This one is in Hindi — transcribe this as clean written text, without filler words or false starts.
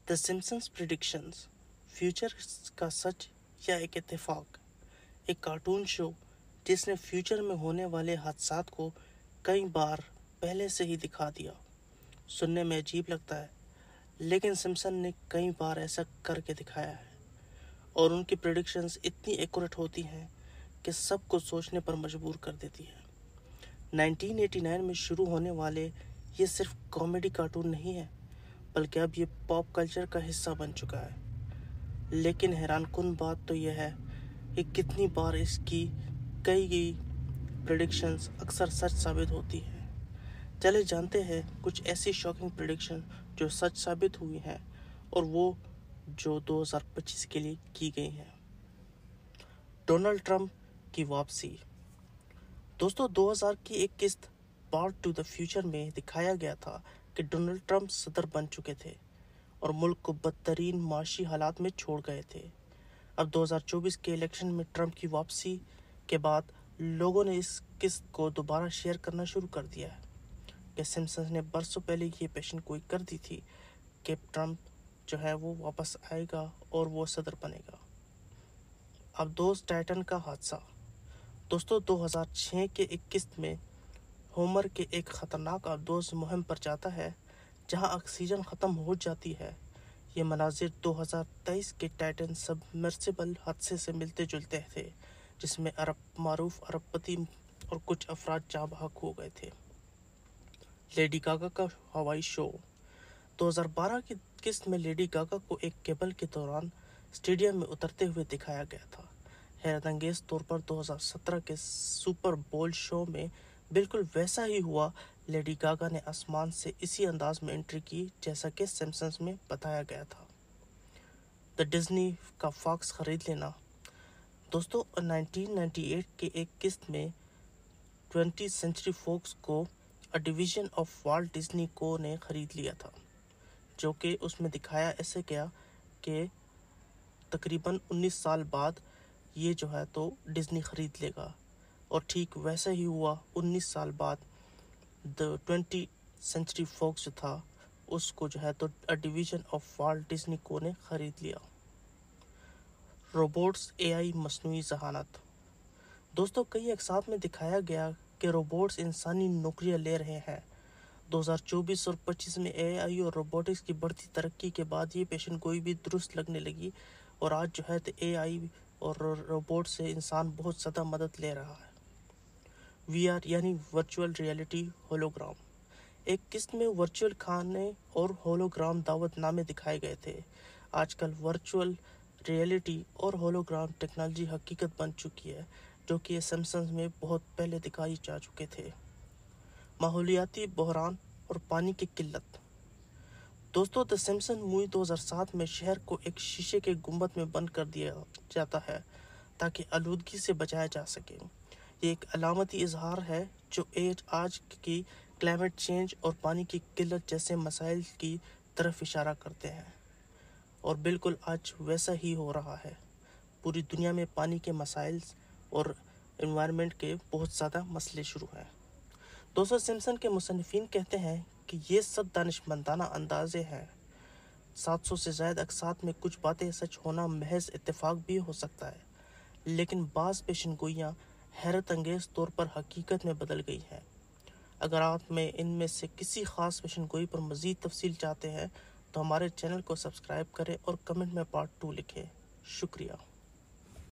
द सिम्पसन्स प्रिडिक्शंस, फ्यूचर का सच या एक इत्तेफाक। एक कार्टून शो जिसने फ्यूचर में होने वाले हादसात को कई बार पहले से ही दिखा दिया। सुनने में अजीब लगता है, लेकिन सिम्पसन ने कई बार ऐसा करके दिखाया है और उनकी प्रेडिक्शंस इतनी एक्यूरेट होती हैं कि सबको सोचने पर मजबूर कर देती है। 1989 में शुरू होने वाले ये सिर्फ कॉमेडी कार्टून नहीं है, बल्कि अब ये पॉप कल्चर का हिस्सा बन चुका है। लेकिन हैरानकुन बात तो यह है कि कितनी बार इसकी कई प्रेडिक्शंस अक्सर सच साबित होती है। चले जानते हैं कुछ ऐसी शॉकिंग प्रेडिक्शन जो सच साबित हुई हैं और वो जो 2025 के लिए की गई हैं। डोनाल्ड ट्रंप की वापसी। दोस्तों, 2000 की एक किस्त पार्ट टू द फ्यूचर में दिखाया गया था कि डोनाल्ड ट्रंप सदर बन चुके थे और मुल्क को बदतरीन माशी हालात में छोड़ गए थे। अब 2024 के इलेक्शन में ट्रंप की वापसी के बाद लोगों ने इस किस्त को दोबारा शेयर करना शुरू कर दिया है कि सिम्पसन्स ने बरसों पहले ये पेशन गोई कर दी थी कि ट्रंप जो है वो वापस आएगा और वो सदर बनेगा। अब दोस्त टाइटन का हादसा। दोस्तों, 2006 के 21 में होमर के एक ख़तरनाक अबदोज मुहिम पर जाता है जहां ऑक्सीजन ख़त्म हो जाती है। ये मनाजिर 2023 के टाइटन सबमर्सिबल हादसे से मिलते जुलते थे, जिसमें मारूफ अरबपति और कुछ अफराद जाँ बहक हो गए थे। लेडी गागा का हवाई शो। 2012 की किस्त में लेडी गागा को एक केबल के दौरान स्टेडियम में उतरते हुए दिखाया गया था। हैरतअंगेज तौर पर 2017 के सुपर बोल शो में बिल्कुल वैसा ही हुआ। लेडी गागा ने आसमान से इसी अंदाज में एंट्री की जैसा कि सिम्पसन्स में बताया गया था। द डिज्नी का फॉक्स खरीद लेना। दोस्तों, 1998 के एक किस्त में 20th सेंचुरी फॉक्स को अ डिवीजन ऑफ वॉल्ट डिज्नी को ने खरीद लिया था, जो कि उसमें दिखाया ऐसे गया कि तकरीबन 19 साल बाद ये जो है तो डिज्नी ख़रीद लेगा, और ठीक वैसा ही हुआ। 19 साल बाद द 20th सेंचुरी फॉक्स जो था उसको जो है तो a division of Walt Disney को ने ख़रीद लिया। रोबोट्स, एआई, मसनूई ज़हानत। दोस्तों, कई अक़सात में दिखाया गया कि रोबोट्स इंसानी नौकरियां ले रहे हैं। 2024 और 25 में एआई और रोबोटिक्स की बढ़ती तरक्की के बाद ये पेशन गोई भी दुरुस्त लगने लगी और आज जो है तो एआई और रोबोट से इंसान बहुत ज़्यादा मदद ले रहा है। वीआर यानी वर्चुअल रियलिटी होलोग्राम। एक किस्त में वर्चुअल खाने और होलोग्राम दावतनामे दिखाए गए थे। आजकल वर्चुअल रियलिटी और होलोग्राम टेक्नोलॉजी हकीकत बन चुकी है, जो कि सिम्पसन्स में बहुत पहले दिखाई जा चुके थे। माहौलियाती बहरान और पानी की किल्लत। दोस्तों, द सिम्पसन मूवी 2007 में शहर को एक शीशे के गुंबद में बंद कर दिया जाता है ताकि आलूदगी से बचाया जा सके। ये एक अलामती इजहार है जो आज की क्लाइमेट चेंज और पानी की किल्लत जैसे मसाइल की तरफ इशारा करते हैं, और बिल्कुल आज वैसा ही हो रहा है। पूरी दुनिया में पानी के मसाइल और एनवायरनमेंट के बहुत ज़्यादा मसले शुरू हैं। दोस्तों, सिम्पसन के मुसन्निफीन कहते हैं कि ये सब दानिशमंदाना अंदाजे हैं। 700 से ज़ायद अक़सात में कुछ बातें सच होना महज इत्तेफाक भी हो सकता है, लेकिन बाज़ पेशनगोइयाँ हैरत अंगेज़ तौर पर हकीकत में बदल गई हैं। अगर आप में इनमें से किसी ख़ास पेशनगोई पर मज़ीद तफसील चाहते हैं तो हमारे चैनल को सब्सक्राइब करें और कमेंट में पार्ट 2 लिखें। शुक्रिया।